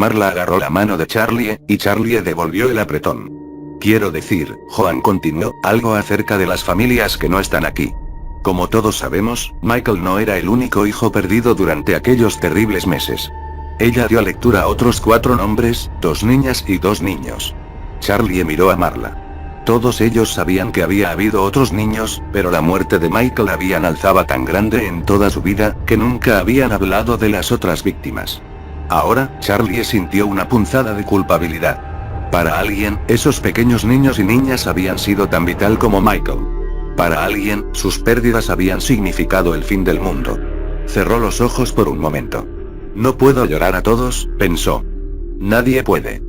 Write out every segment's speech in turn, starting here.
Marla agarró la mano de Charlie, y Charlie devolvió el apretón. Quiero decir, Joan continuó, algo acerca de las familias que no están aquí. Como todos sabemos, Michael no era el único hijo perdido durante aquellos terribles meses. Ella dio lectura a otros 4 nombres, 2 niñas y 2 niños. Charlie miró a Marla. Todos ellos sabían que había habido otros niños, pero la muerte de Michael había alzado tan grande en toda su vida, que nunca habían hablado de las otras víctimas. Ahora, Charlie sintió una punzada de culpabilidad. Para alguien, esos pequeños niños y niñas habían sido tan vital como Michael. Para alguien, sus pérdidas habían significado el fin del mundo. Cerró los ojos por un momento. No puedo llorar a todos, pensó. Nadie puede.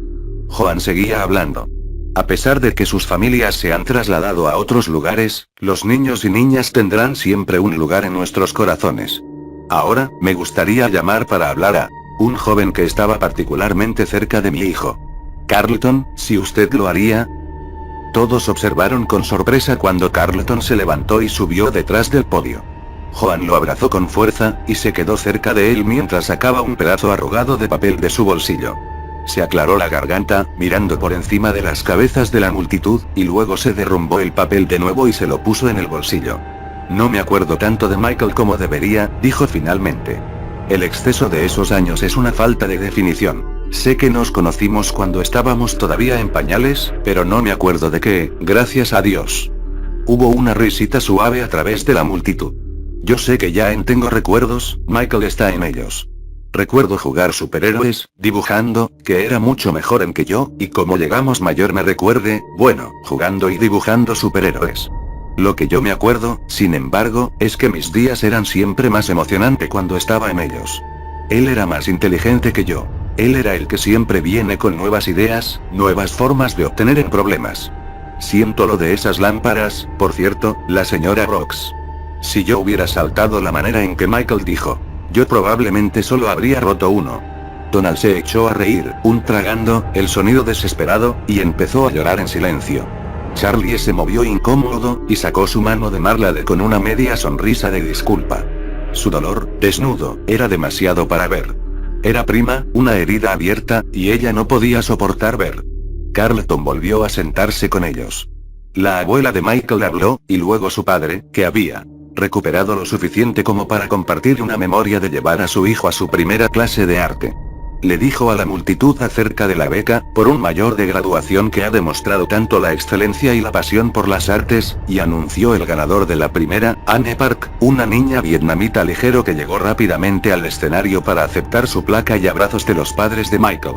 Joan seguía hablando. A pesar de que sus familias se han trasladado a otros lugares, los niños y niñas tendrán siempre un lugar en nuestros corazones. Ahora, me gustaría llamar para hablar a un joven que estaba particularmente cerca de mi hijo. Carlton, si usted lo haría. Todos observaron con sorpresa cuando Carlton se levantó y subió detrás del podio. Joan lo abrazó con fuerza, y se quedó cerca de él mientras sacaba un pedazo arrugado de papel de su bolsillo. Se aclaró la garganta, mirando por encima de las cabezas de la multitud, y luego se derrumbó el papel de nuevo y se lo puso en el bolsillo. No me acuerdo tanto de Michael como debería, dijo finalmente. El exceso de esos años es una falta de definición. Sé que nos conocimos cuando estábamos todavía en pañales, pero no me acuerdo de qué, gracias a Dios. Hubo una risita suave a través de la multitud. Yo sé que ya tengo recuerdos, Michael está en ellos. Recuerdo jugar superhéroes, dibujando, que era mucho mejor en que yo, y como llegamos mayor me recuerde, bueno, jugando y dibujando superhéroes. Lo que yo me acuerdo, sin embargo, es que mis días eran siempre más emocionantes cuando estaba en ellos. Él era más inteligente que yo. Él era el que siempre viene con nuevas ideas, nuevas formas de obtener en problemas. Siento lo de esas lámparas, por cierto, la señora Brooks. Si yo hubiera saltado la manera en que Michael dijo, yo probablemente solo habría roto uno. Donald se echó a reír, tragando, el sonido desesperado, y empezó a llorar en silencio. Charlie se movió incómodo, y sacó su mano de Marla con una media sonrisa de disculpa. Su dolor, desnudo, era demasiado para ver. Era prima, una herida abierta, y ella no podía soportar ver. Carlton volvió a sentarse con ellos. La abuela de Michael habló, y luego su padre, que había recuperado lo suficiente como para compartir una memoria de llevar a su hijo a su primera clase de arte. Le dijo a la multitud acerca de la beca, por un mayor de graduación que ha demostrado tanto la excelencia y la pasión por las artes, y anunció el ganador de la primera, Anne Park, una niña vietnamita ligero que llegó rápidamente al escenario para aceptar su placa y abrazos de los padres de Michael.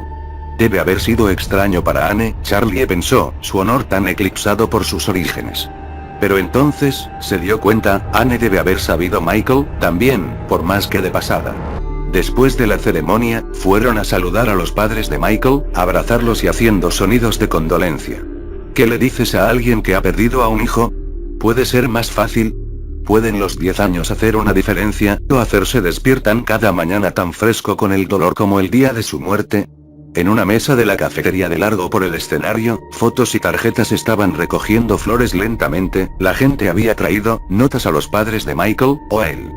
Debe haber sido extraño para Anne, Charlie pensó, su honor tan eclipsado por sus orígenes. Pero entonces, se dio cuenta, Anne debe haber sabido Michael, también, por más que de pasada. Después de la ceremonia, fueron a saludar a los padres de Michael, abrazarlos y haciendo sonidos de condolencia. ¿Qué le dices a alguien que ha perdido a un hijo? ¿Puede ser más fácil? ¿Pueden los 10 años hacer una diferencia, o hacerse despiertan cada mañana tan fresco con el dolor como el día de su muerte? En una mesa de la cafetería de largo por el escenario, fotos y tarjetas estaban recogiendo flores lentamente, la gente había traído notas a los padres de Michael, o a él.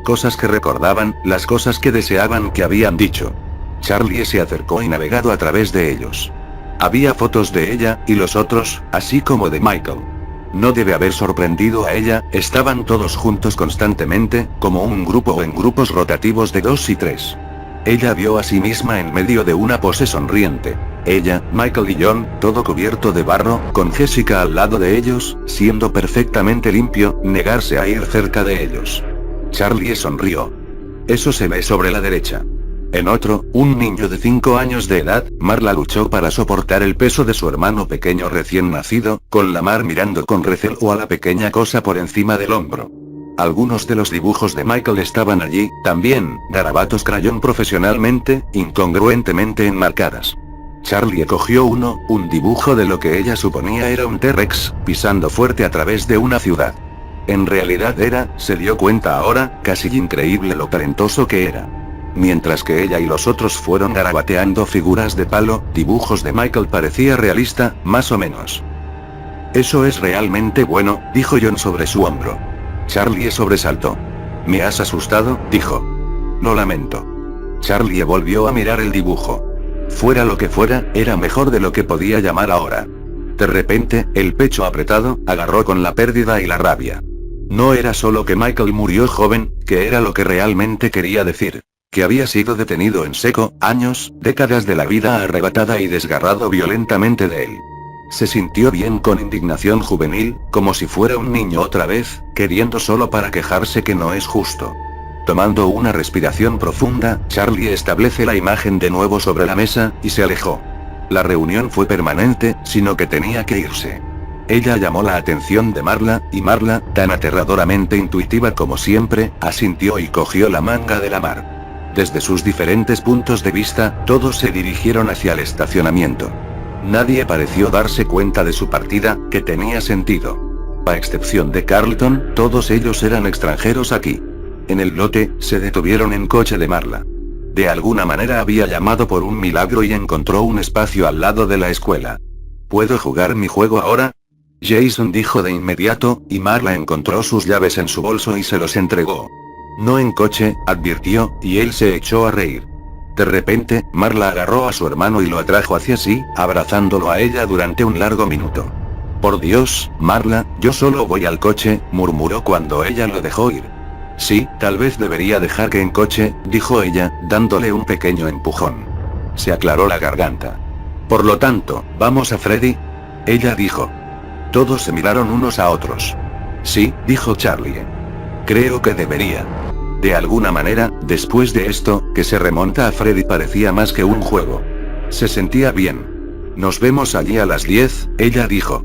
Cosas que recordaban, las cosas que deseaban que habían dicho. Charlie se acercó y navegado a través de ellos. Había fotos de ella, y los otros, así como de Michael. No debe haber sorprendido a ella, estaban todos juntos constantemente, como un grupo o en grupos rotativos de 2 y 3. Ella vio a sí misma en medio de una pose sonriente. Ella, Michael y John, todo cubierto de barro, con Jessica al lado de ellos, siendo perfectamente limpio, negarse a ir cerca de ellos. Charlie sonrió. Eso se ve sobre la derecha. En otro, un niño de 5 años de edad, Marla luchó para soportar el peso de su hermano pequeño recién nacido, con la Mar mirando con recelo a la pequeña cosa por encima del hombro. Algunos de los dibujos de Michael estaban allí, también, garabatos crayón profesionalmente, incongruentemente enmarcadas. Charlie cogió un dibujo de lo que ella suponía era un T-Rex, pisando fuerte a través de una ciudad. En realidad era, se dio cuenta ahora, casi increíble lo talentoso que era. Mientras que ella y los otros fueron garabateando figuras de palo, dibujos de Michael parecía realista, más o menos. Eso es realmente bueno, dijo John sobre su hombro. Charlie sobresaltó. ¿Me has asustado?, dijo. Lo lamento. Charlie volvió a mirar el dibujo. Fuera lo que fuera, era mejor de lo que podía llamar ahora. De repente, el pecho apretado, agarró con la pérdida y la rabia. No era solo que Michael murió joven, que era lo que realmente quería decir. Que había sido detenido en seco, años, décadas de la vida arrebatada y desgarrado violentamente de él. Se sintió bien con indignación juvenil, como si fuera un niño otra vez, queriendo solo para quejarse que no es justo. Tomando una respiración profunda, Charlie establece la imagen de nuevo sobre la mesa, y se alejó. La reunión fue permanente, sino que tenía que irse. Ella llamó la atención de Marla, y Marla, tan aterradoramente intuitiva como siempre, asintió y cogió la manga de la Mar. Desde sus diferentes puntos de vista, todos se dirigieron hacia el estacionamiento. Nadie pareció darse cuenta de su partida, que tenía sentido. A excepción de Carlton, todos ellos eran extranjeros aquí. En el lote, se detuvieron en coche de Marla. De alguna manera había llamado por un milagro y encontró un espacio al lado de la escuela. ¿Puedo jugar mi juego ahora? Jason dijo de inmediato, y Marla encontró sus llaves en su bolso y se los entregó. No en coche, advirtió, y él se echó a reír. De repente, Marla agarró a su hermano y lo atrajo hacia sí, abrazándolo a ella durante un largo minuto. Por Dios, Marla, yo solo voy al coche, murmuró cuando ella lo dejó ir. Sí, tal vez debería dejar que en coche, dijo ella, dándole un pequeño empujón. Se aclaró la garganta. Por lo tanto, ¿vamos a Freddy? Ella dijo. Todos se miraron unos a otros. Sí, dijo Charlie. Creo que debería. De alguna manera, después de esto, que se remonta a Freddy parecía más que un juego. Se sentía bien. Nos vemos allí a las 10, ella dijo.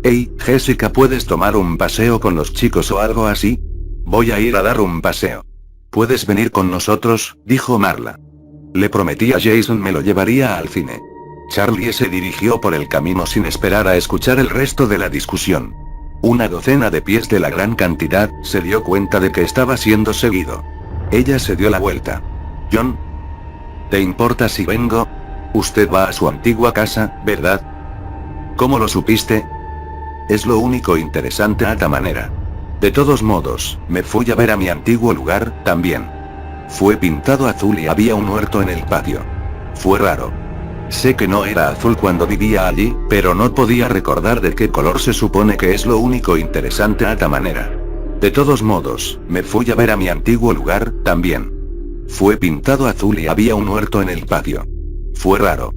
Hey, Jessica, ¿puedes tomar un paseo con los chicos o algo así? Voy a ir a dar un paseo. ¿Puedes venir con nosotros?, dijo Marla. Le prometí a Jason me lo llevaría al cine. Charlie se dirigió por el camino sin esperar a escuchar el resto de la discusión. Una docena de pies de la gran cantidad, se dio cuenta de que estaba siendo seguido. Ella se dio la vuelta. John. ¿Te importa si vengo? Usted va a su antigua casa, ¿verdad? ¿Cómo lo supiste? Es lo único interesante a ta manera. De todos modos, me fui a ver a mi antiguo lugar, también. Fue pintado azul y había un huerto en el patio. Fue raro. Sé que no era azul cuando vivía allí, pero no podía recordar de qué color se supone que es lo único interesante a ta manera. De todos modos, me fui a ver a mi antiguo lugar, también. Fue pintado azul y había un huerto en el patio. Fue raro.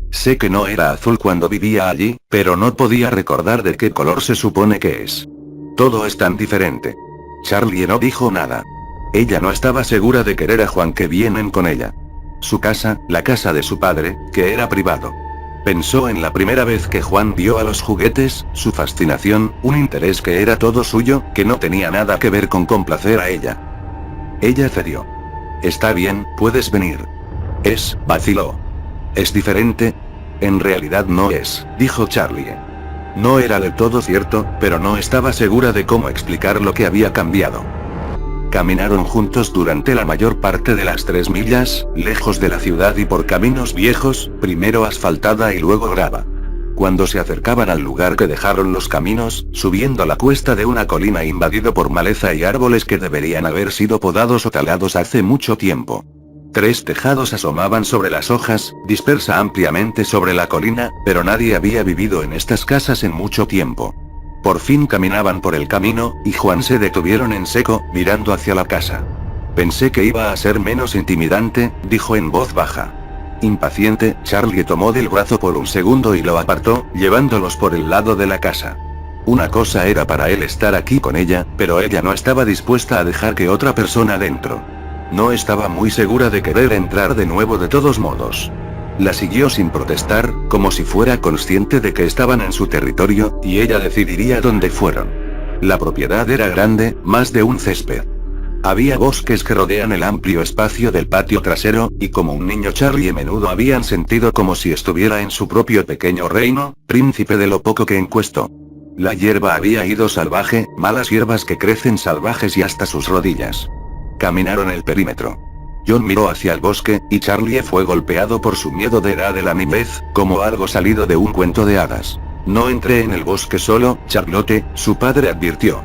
Sé que no era azul cuando vivía allí, pero no podía recordar de qué color se supone que es. Todo es tan diferente. Charlie no dijo nada. Ella no estaba segura de querer a Juan que vienen con ella. Su casa, la casa de su padre, que era privado. Pensó en la primera vez que Juan vio a los juguetes, su fascinación, un interés que era todo suyo, que no tenía nada que ver con complacer a ella. Ella cedió. Está bien, puedes venir. Vaciló. ¿Es diferente? En realidad no es, dijo Charlie. No era del todo cierto, pero no estaba segura de cómo explicar lo que había cambiado. Caminaron juntos durante la mayor parte de las 3 millas, lejos de la ciudad y por caminos viejos, primero asfaltada y luego grava. Cuando se acercaban al lugar que dejaron los caminos, subiendo la cuesta de una colina invadido por maleza y árboles que deberían haber sido podados o talados hace mucho tiempo. 3 tejados asomaban sobre las hojas, dispersa ampliamente sobre la colina, pero nadie había vivido en estas casas en mucho tiempo. Por fin caminaban por el camino, y Juan se detuvieron en seco, mirando hacia la casa. Pensé que iba a ser menos intimidante, dijo en voz baja. Impaciente, Charlie tomó del brazo por un segundo y lo apartó, llevándolos por el lado de la casa. Una cosa era para él estar aquí con ella, pero ella no estaba dispuesta a dejar que otra persona dentro. No estaba muy segura de querer entrar de nuevo de todos modos. La siguió sin protestar, como si fuera consciente de que estaban en su territorio, y ella decidiría dónde fueron. La propiedad era grande, más de un césped. Había bosques que rodean el amplio espacio del patio trasero, y como un niño Charlie a menudo habían sentido como si estuviera en su propio pequeño reino, príncipe de lo poco que encuestó. La hierba había ido salvaje, malas hierbas que crecen salvajes y hasta sus rodillas. Caminaron el perímetro. John miró hacia el bosque, y Charlie fue golpeado por su miedo de la niñez, como algo salido de un cuento de hadas. No entré en el bosque solo, Charlotte, su padre advirtió.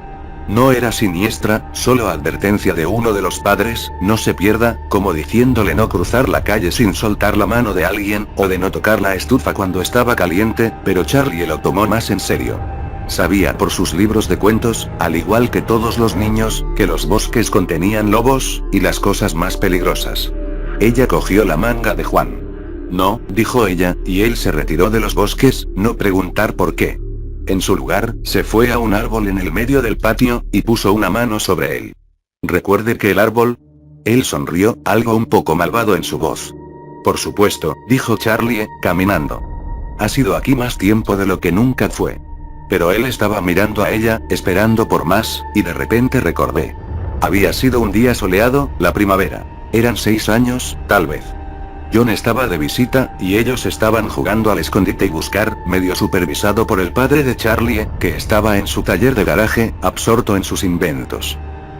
No era siniestra, solo advertencia de uno de los padres, no se pierda, como diciéndole no cruzar la calle sin soltar la mano de alguien, o de no tocar la estufa cuando estaba caliente, pero Charlie lo tomó más en serio. Sabía por sus libros de cuentos, al igual que todos los niños, que los bosques contenían lobos, y las cosas más peligrosas. Ella cogió la manga de Juan. No, dijo ella, y él se retiró de los bosques, no preguntar por qué. En su lugar, se fue a un árbol en el medio del patio, y puso una mano sobre él. ¿Recuerde que el árbol? Él sonrió, algo un poco malvado en su voz. Por supuesto, dijo Charlie, caminando. Ha sido aquí más tiempo de lo que nunca fue. Pero él estaba mirando a ella, esperando por más, y de repente recordé. Había sido un día soleado, la primavera. Eran 6 años, tal vez. John estaba de visita, y ellos estaban jugando al escondite y buscar, medio supervisado por el padre de Charlie, que estaba en su taller de garaje, absorto en sus inventos.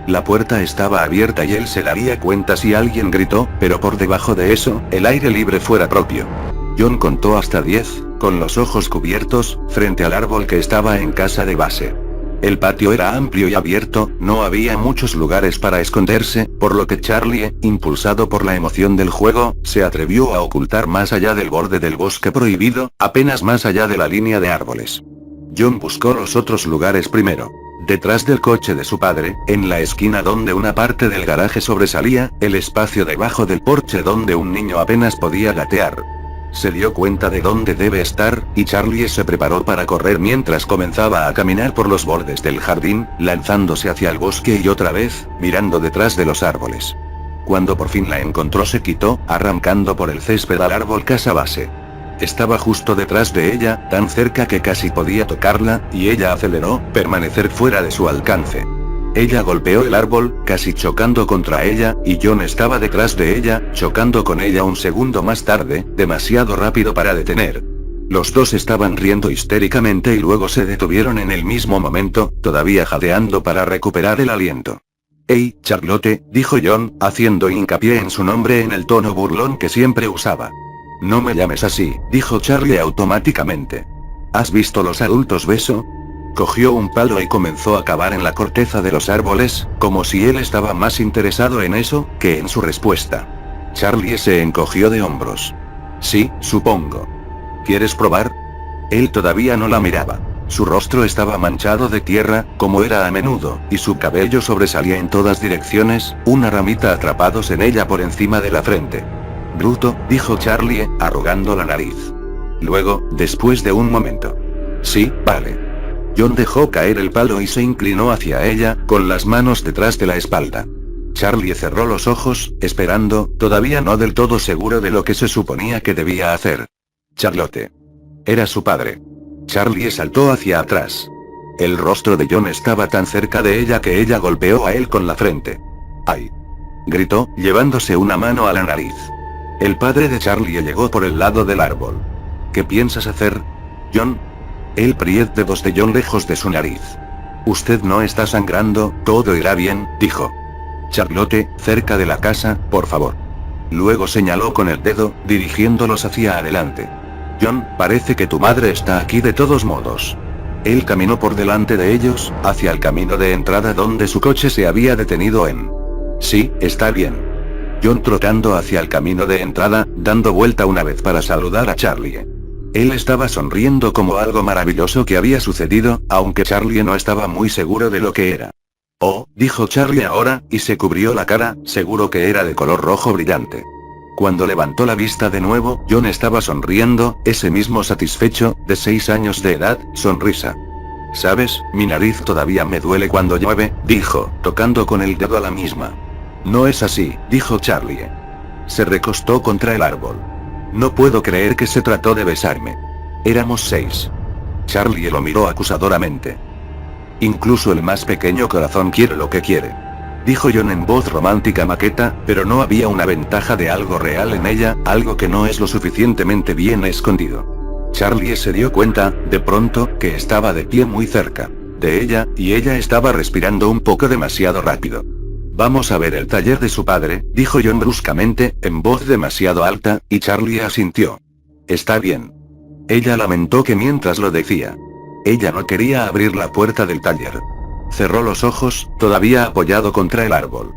La puerta estaba abierta y él se daría cuenta si alguien gritó, pero por debajo de eso, el aire libre fuera propio. John contó hasta 10, con los ojos cubiertos, frente al árbol que estaba en casa de base. El patio era amplio y abierto, no había muchos lugares para esconderse, por lo que Charlie, impulsado por la emoción del juego, se atrevió a ocultar más allá del borde del bosque prohibido, apenas más allá de la línea de árboles. John buscó los otros lugares primero. Detrás del coche de su padre, en la esquina donde una parte del garaje sobresalía, el espacio debajo del porche donde un niño apenas podía gatear. Se dio cuenta de dónde debe estar, y Charlie se preparó para correr mientras comenzaba a caminar por los bordes del jardín, lanzándose hacia el bosque y otra vez, mirando detrás de los árboles. Cuando por fin la encontró se quitó, arrancando por el césped al árbol casa base. Estaba justo detrás de ella, tan cerca que casi podía tocarla, y ella aceleró, permanecer fuera de su alcance. Ella golpeó el árbol, casi chocando contra ella, y John estaba detrás de ella, chocando con ella un segundo más tarde, demasiado rápido para detener. Los dos estaban riendo histéricamente y luego se detuvieron en el mismo momento, todavía jadeando para recuperar el aliento. «Hey, Charlotte», dijo John, haciendo hincapié en su nombre en el tono burlón que siempre usaba. «No me llames así», dijo Charlie automáticamente. ¿Has visto los adultos beso? Cogió un palo y comenzó a cavar en la corteza de los árboles, como si él estaba más interesado en eso, que en su respuesta. Charlie se encogió de hombros. Sí, supongo. ¿Quieres probar? Él todavía no la miraba. Su rostro estaba manchado de tierra, como era a menudo, y su cabello sobresalía en todas direcciones, una ramita atrapados en ella por encima de la frente. Bruto, dijo Charlie, arrugando la nariz. Luego, después de un momento. Sí, vale. John dejó caer el palo y se inclinó hacia ella, con las manos detrás de la espalda. Charlie cerró los ojos, esperando, todavía no del todo seguro de lo que se suponía que debía hacer. Charlotte. Era su padre. Charlie saltó hacia atrás. El rostro de John estaba tan cerca de ella que ella golpeó a él con la frente. ¡Ay! Gritó, llevándose una mano a la nariz. El padre de Charlie llegó por el lado del árbol. ¿Qué piensas hacer, John? El priet de voz de John lejos de su nariz. Usted no está sangrando, todo irá bien, dijo. Charlotte, cerca de la casa, por favor. Luego señaló con el dedo, dirigiéndolos hacia adelante. John, parece que tu madre está aquí de todos modos. Él caminó por delante de ellos, hacia el camino de entrada donde su coche se había detenido en. Sí, está bien. John trotando hacia el camino de entrada, dando vuelta una vez para saludar a Charlie. Él estaba sonriendo como algo maravilloso que había sucedido, aunque Charlie no estaba muy seguro de lo que era. Oh, dijo Charlie ahora, y se cubrió la cara, seguro que era de color rojo brillante. Cuando levantó la vista de nuevo, John estaba sonriendo, ese mismo satisfecho, de 6 años de edad, sonrisa. ¿Sabes, mi nariz todavía me duele cuando llueve?, dijo, tocando con el dedo a la misma. No es así, dijo Charlie. Se recostó contra el árbol. No puedo creer que se trató de besarme. Éramos 6. Charlie lo miró acusadoramente. Incluso el más pequeño corazón quiere lo que quiere. Dijo John en voz romántica maqueta, pero no había una ventaja de algo real en ella, algo que no es lo suficientemente bien escondido. Charlie se dio cuenta, de pronto, que estaba de pie muy cerca de ella, y ella estaba respirando un poco demasiado rápido. Vamos a ver el taller de su padre, dijo John bruscamente, en voz demasiado alta, y Charlie asintió. Está bien. Ella lamentó que mientras lo decía. Ella no quería abrir la puerta del taller. Cerró los ojos, todavía apoyado contra el árbol.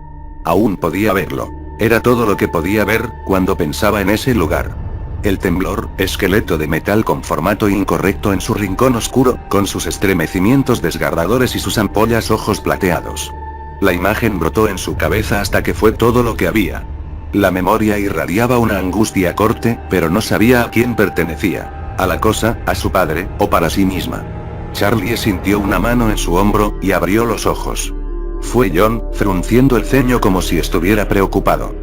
Aún podía verlo. Era todo lo que podía ver, cuando pensaba en ese lugar. El temblor, esqueleto de metal con formato incorrecto en su rincón oscuro, con sus estremecimientos desgarradores y sus ampollas ojos plateados. La imagen brotó en su cabeza hasta que fue todo lo que había. La memoria irradiaba una angustia corte, pero no sabía a quién pertenecía. A la cosa, a su padre, o para sí misma. Charlie sintió una mano en su hombro, y abrió los ojos. Fue John, frunciendo el ceño como si estuviera preocupado.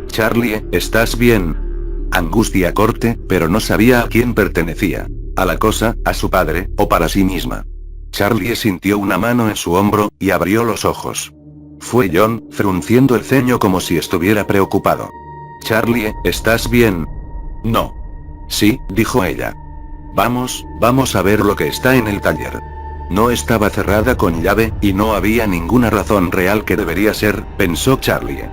Charlie, ¿estás bien? Angustia corte, pero no sabía a quién pertenecía. A la cosa, a su padre, o para sí misma. Charlie sintió una mano en su hombro, y abrió los ojos. Fue John, frunciendo el ceño como si estuviera preocupado. Charlie, ¿estás bien? No. Sí, dijo ella. Vamos a ver lo que está en el taller. No estaba cerrada con llave, y no había ninguna razón real que debería ser, pensó Charlie.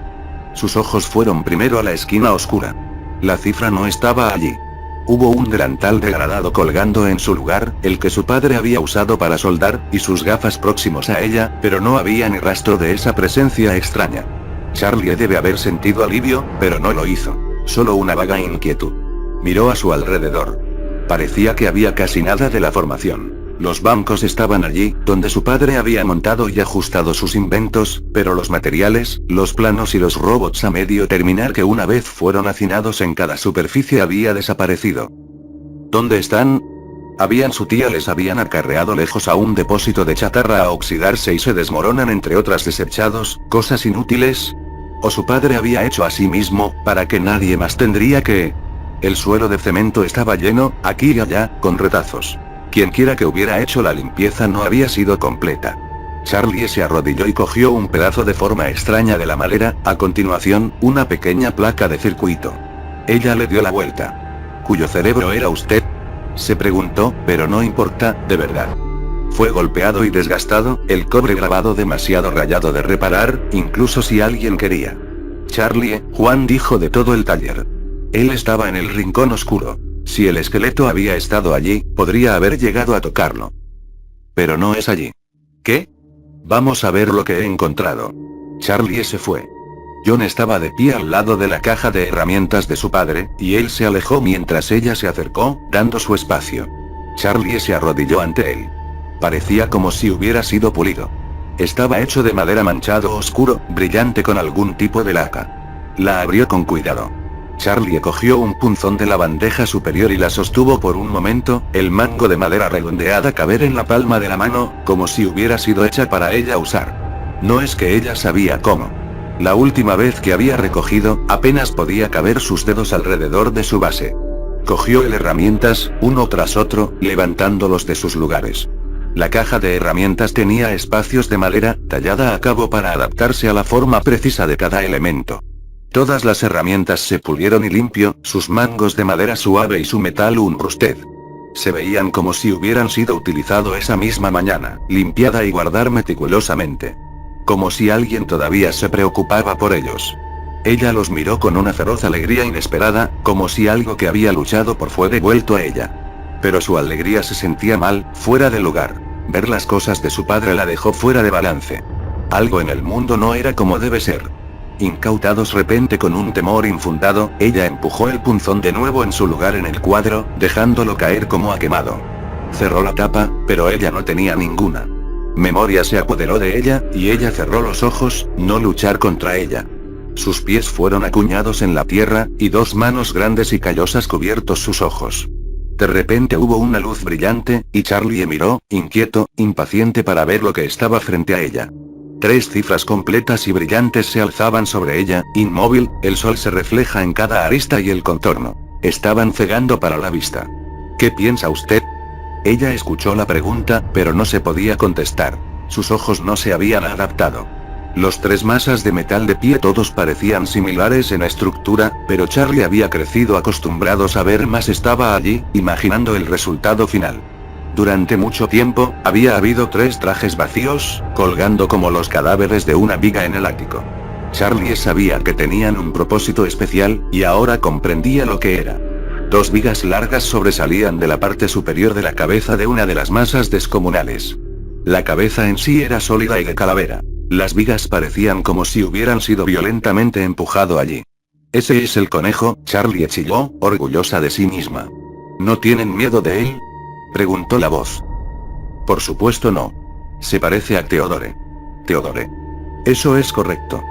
Sus ojos fueron primero a la esquina oscura. La cifra no estaba allí. Hubo un delantal degradado colgando en su lugar, el que su padre había usado para soldar, y sus gafas próximos a ella, pero no había ni rastro de esa presencia extraña. Charlie debe haber sentido alivio, pero no lo hizo. Solo una vaga inquietud. Miró a su alrededor. Parecía que había casi nada de la formación. Los bancos estaban allí, donde su padre había montado y ajustado sus inventos, pero los materiales, los planos y los robots a medio terminar que una vez fueron hacinados en cada superficie había desaparecido. ¿Dónde están? Su tía les habían acarreado lejos a un depósito de chatarra a oxidarse y se desmoronan entre otras desechados, cosas inútiles. O su padre había hecho a sí mismo, para que nadie más tendría que... El suelo de cemento estaba lleno, aquí y allá, con retazos. Quienquiera que hubiera hecho la limpieza no había sido completa. Charlie se arrodilló y cogió un pedazo de forma extraña de la madera, a continuación, una pequeña placa de circuito. Ella le dio la vuelta. ¿Cuyo cerebro era usted? Se preguntó, pero no importa, de verdad. Fue golpeado y desgastado, el cobre grabado demasiado rayado de reparar, incluso si alguien quería. Charlie, Juan dijo de todo el taller. Él estaba en el rincón oscuro. Si el esqueleto había estado allí, podría haber llegado a tocarlo. Pero no es allí. ¿Qué? Vamos a ver lo que he encontrado. Charlie se fue. John estaba de pie al lado de la caja de herramientas de su padre, y él se alejó mientras ella se acercó, dando su espacio. Charlie se arrodilló ante él. Parecía como si hubiera sido pulido. Estaba hecho de madera manchado oscuro, brillante con algún tipo de laca. La abrió con cuidado. Charlie cogió un punzón de la bandeja superior y la sostuvo por un momento, el mango de madera redondeada caber en la palma de la mano, como si hubiera sido hecha para ella usar. No es que ella sabía cómo. La última vez que había recogido, apenas podía caber sus dedos alrededor de su base. Cogió el herramientas, uno tras otro, levantándolos de sus lugares. La caja de herramientas tenía espacios de madera, tallada a cabo para adaptarse a la forma precisa de cada elemento. Todas las herramientas se pulieron y limpio, sus mangos de madera suave y su metal un rusted. Se veían como si hubieran sido utilizado esa misma mañana, limpiada y guardar meticulosamente. Como si alguien todavía se preocupaba por ellos. Ella los miró con una feroz alegría inesperada, como si algo que había luchado por fue devuelto a ella. Pero su alegría se sentía mal, fuera de lugar. Ver las cosas de su padre la dejó fuera de balance. Algo en el mundo no era como debe ser. Incautados repente con un temor infundado, ella empujó el punzón de nuevo en su lugar en el cuadro, dejándolo caer como a quemado. Cerró la tapa, pero ella no tenía ninguna. Memoria se apoderó de ella, y ella cerró los ojos, no luchar contra ella. Sus pies fueron acuñados en la tierra, y dos manos grandes y callosas cubiertos sus ojos. De repente hubo una luz brillante, y Charlie miró, inquieto, impaciente para ver lo que estaba frente a ella. 3 cifras completas y brillantes se alzaban sobre ella, inmóvil, el sol se refleja en cada arista y el contorno. Estaban cegando para la vista. ¿Qué piensa usted? Ella escuchó la pregunta, pero no se podía contestar. Sus ojos no se habían adaptado. Los 3 masas de metal de pie todos parecían similares en estructura, pero Charlie había crecido acostumbrado a ver más estaba allí, imaginando el resultado final. Durante mucho tiempo, había habido 3 trajes vacíos, colgando como los cadáveres de una viga en el ático. Charlie sabía que tenían un propósito especial, y ahora comprendía lo que era. 2 vigas largas sobresalían de la parte superior de la cabeza de una de las masas descomunales. La cabeza en sí era sólida y de calavera. Las vigas parecían como si hubieran sido violentamente empujado allí. «Ese es el conejo», Charlie chilló, orgullosa de sí misma. «¿No tienen miedo de él?», preguntó la voz. «Por supuesto no. Se parece a Theodore». «Theodore». «Eso es correcto».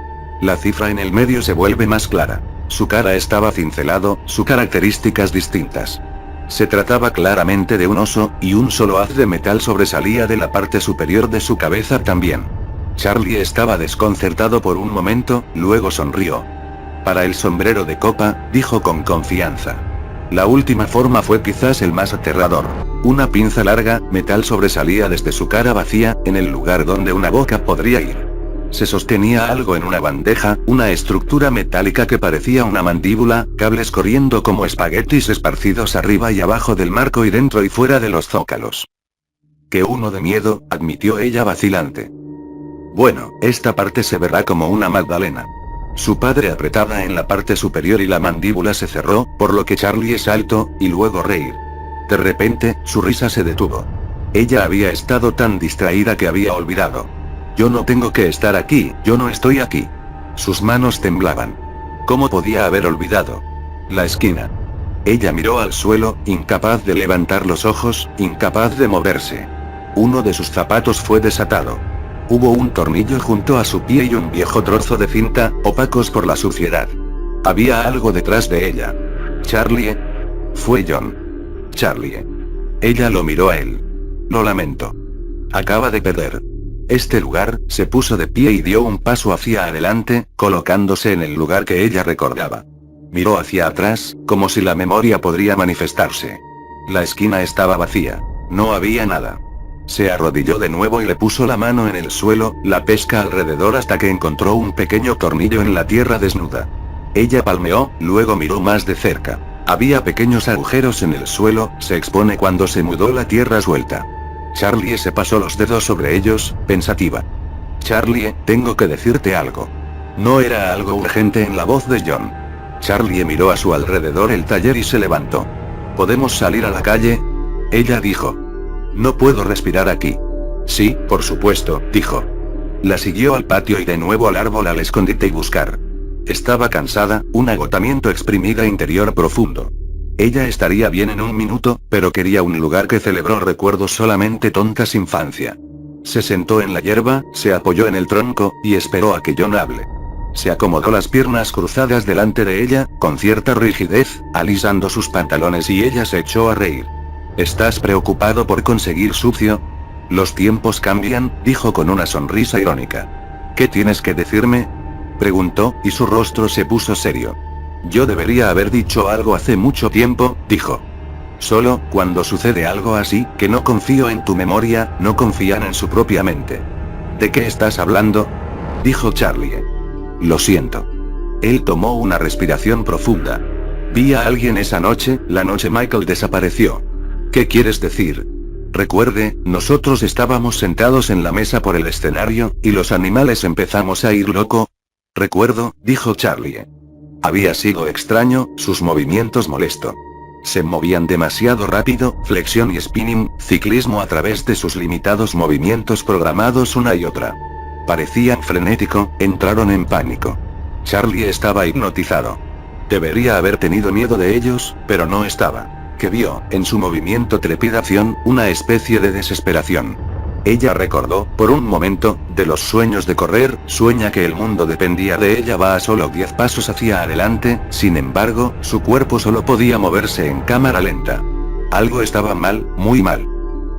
La cifra en el medio se vuelve más clara. Su cara estaba cincelado, sus características distintas. Se trataba claramente de un oso, y un solo haz de metal sobresalía de la parte superior de su cabeza también. Charlie estaba desconcertado por un momento, luego sonrió. «Para el sombrero de copa», dijo con confianza. La última forma fue quizás el más aterrador. Una pinza larga, metal sobresalía desde su cara vacía, en el lugar donde una boca podría ir. Se sostenía algo en una bandeja, una estructura metálica que parecía una mandíbula, cables corriendo como espaguetis esparcidos arriba y abajo del marco y dentro y fuera de los zócalos. «Que uno de miedo», admitió ella vacilante. «Bueno, esta parte se verá como una magdalena». Su padre apretaba en la parte superior y la mandíbula se cerró, por lo que Charlie saltó, y luego reír. De repente, su risa se detuvo. Ella había estado tan distraída que había olvidado. «Yo no tengo que estar aquí, yo no estoy aquí». Sus manos temblaban. ¿Cómo podía haber olvidado? La esquina. Ella miró al suelo, incapaz de levantar los ojos, incapaz de moverse. Uno de sus zapatos fue desatado. Hubo un tornillo junto a su pie y un viejo trozo de cinta, opacos por la suciedad. Había algo detrás de ella. «Charlie». Fue John. «Charlie». Ella lo miró a él. «Lo lamento. Acaba de perder». Este lugar, se puso de pie y dio un paso hacia adelante, colocándose en el lugar que ella recordaba. Miró hacia atrás, como si la memoria podría manifestarse. La esquina estaba vacía. No había nada. Se arrodilló de nuevo y le puso la mano en el suelo, la pesca alrededor hasta que encontró un pequeño tornillo en la tierra desnuda. Ella palmeó, luego miró más de cerca. Había pequeños agujeros en el suelo, se expone cuando se mudó la tierra suelta. Charlie se pasó los dedos sobre ellos, pensativa. «Charlie, tengo que decirte algo». No era algo urgente en la voz de John. Charlie miró a su alrededor el taller y se levantó. «¿Podemos salir a la calle?», ella dijo. «No puedo respirar aquí». «Sí, por supuesto», dijo. La siguió al patio y de nuevo al árbol al escondite y buscar. Estaba cansada, un agotamiento exprimida interior profundo. Ella estaría bien en un minuto, pero quería un lugar que celebró recuerdos solamente tontas infancia. Se sentó en la hierba, se apoyó en el tronco, y esperó a que John hable. Se acomodó las piernas cruzadas delante de ella, con cierta rigidez, alisando sus pantalones y ella se echó a reír. «¿Estás preocupado por conseguir sucio? Los tiempos cambian», dijo con una sonrisa irónica. «¿Qué tienes que decirme?», preguntó, y su rostro se puso serio. «Yo debería haber dicho algo hace mucho tiempo», dijo. «Solo, cuando sucede algo así, que no confío en tu memoria, no confían en su propia mente». «¿De qué estás hablando?», dijo Charlie. «Lo siento». Él tomó una respiración profunda. «Vi a alguien esa noche, la noche Michael desapareció». «¿Qué quieres decir?». «Recuerde, nosotros estábamos sentados en la mesa por el escenario, y los animales empezamos a ir loco». «Recuerdo», dijo Charlie. Había sido extraño, sus movimientos molesto. Se movían demasiado rápido, flexión y spinning, ciclismo a través de sus limitados movimientos programados una y otra. Parecían frenético, entraron en pánico. Charlie estaba hipnotizado. Debería haber tenido miedo de ellos, pero no estaba. Que vio, en su movimiento trepidación, una especie de desesperación. Ella recordó, por un momento, de los sueños de correr, sueña que el mundo dependía de ella, va a solo 10 pasos hacia adelante, sin embargo, su cuerpo solo podía moverse en cámara lenta. Algo estaba mal, muy mal.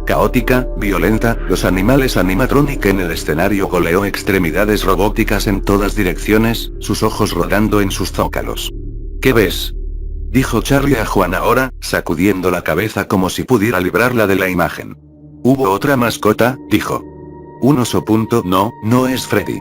Caótica, violenta, los animales animatronic en el escenario goleó extremidades robóticas en todas direcciones, sus ojos rodando en sus zócalos. «¿Qué ves?», dijo Charlie a Juan ahora, sacudiendo la cabeza como si pudiera librarla de la imagen. «Hubo otra mascota», dijo. «Un oso. No, no es Freddy».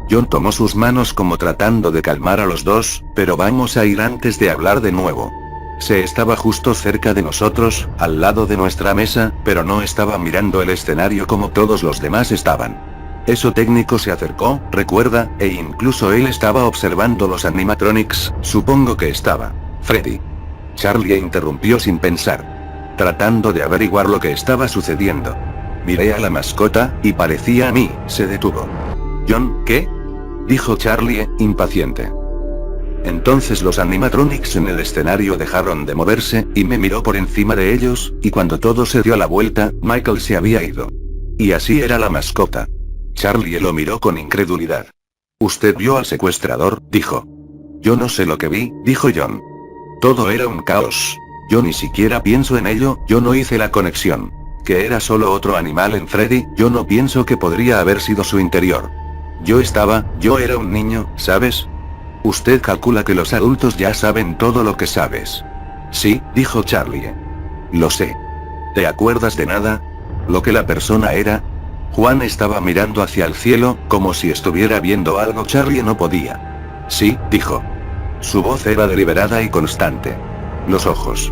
John tomó sus manos como tratando de calmar a los dos, «pero vamos a ir antes de hablar de nuevo». Se estaba justo cerca de nosotros, al lado de nuestra mesa, pero no estaba mirando el escenario como todos los demás estaban. Eso técnico se acercó, recuerda, e incluso él estaba observando los animatronics, supongo que estaba. Freddy. Charlie interrumpió sin pensar. Tratando de averiguar lo que estaba sucediendo. Miré a la mascota, y parecía a mí. Se detuvo. John, ¿qué? Dijo Charlie, impaciente. Entonces los animatronics en el escenario dejaron de moverse, y me miró por encima de ellos, y cuando todo se dio la vuelta, Michael se había ido. Y así era la mascota. Charlie lo miró con incredulidad. «¿Usted vio al secuestrador?», dijo. «Yo no sé lo que vi», dijo John. «Todo era un caos. Yo ni siquiera pienso en ello, yo no hice la conexión. Que era solo otro animal en Freddy, yo no pienso que podría haber sido su interior. Yo era un niño, ¿sabes? Usted calcula que los adultos ya saben todo lo que sabes». «Sí», dijo Charlie. «Lo sé». «¿Te acuerdas de nada? ¿Lo que la persona era?» Juan estaba mirando hacia el cielo, como si estuviera viendo algo. Charlie no podía. «Sí», dijo. Su voz era deliberada y constante. Los ojos.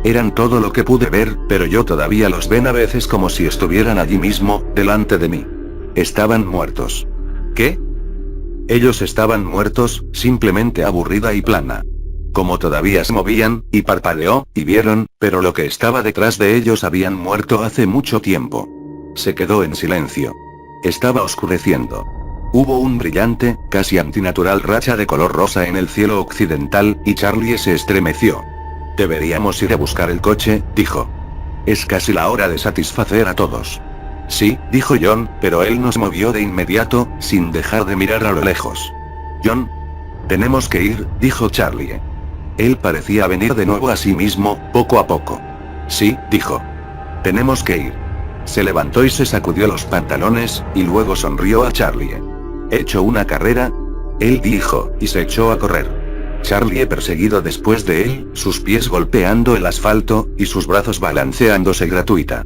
Eran todo lo que pude ver, pero yo todavía los ven a veces como si estuvieran allí mismo, delante de mí. Estaban muertos. ¿Qué? Ellos estaban muertos, simplemente aburrida y plana. Como todavía se movían, y parpadeó, y vieron, pero lo que estaba detrás de ellos habían muerto hace mucho tiempo. Se quedó en silencio. Estaba oscureciendo. Hubo un brillante, casi antinatural racha de color rosa en el cielo occidental, y Charlie se estremeció. «Deberíamos ir a buscar el coche», dijo. «Es casi la hora de satisfacer a todos». «Sí», dijo John, pero él nos movió de inmediato, sin dejar de mirar a lo lejos. «John. Tenemos que ir», dijo Charlie. Él parecía venir de nuevo a sí mismo, poco a poco. «Sí», dijo. «Tenemos que ir». Se levantó y se sacudió los pantalones, y luego sonrió a Charlie. «¿He hecho una carrera?», él dijo, y se echó a correr. Charlie perseguido después de él, sus pies golpeando el asfalto, y sus brazos balanceándose gratuita.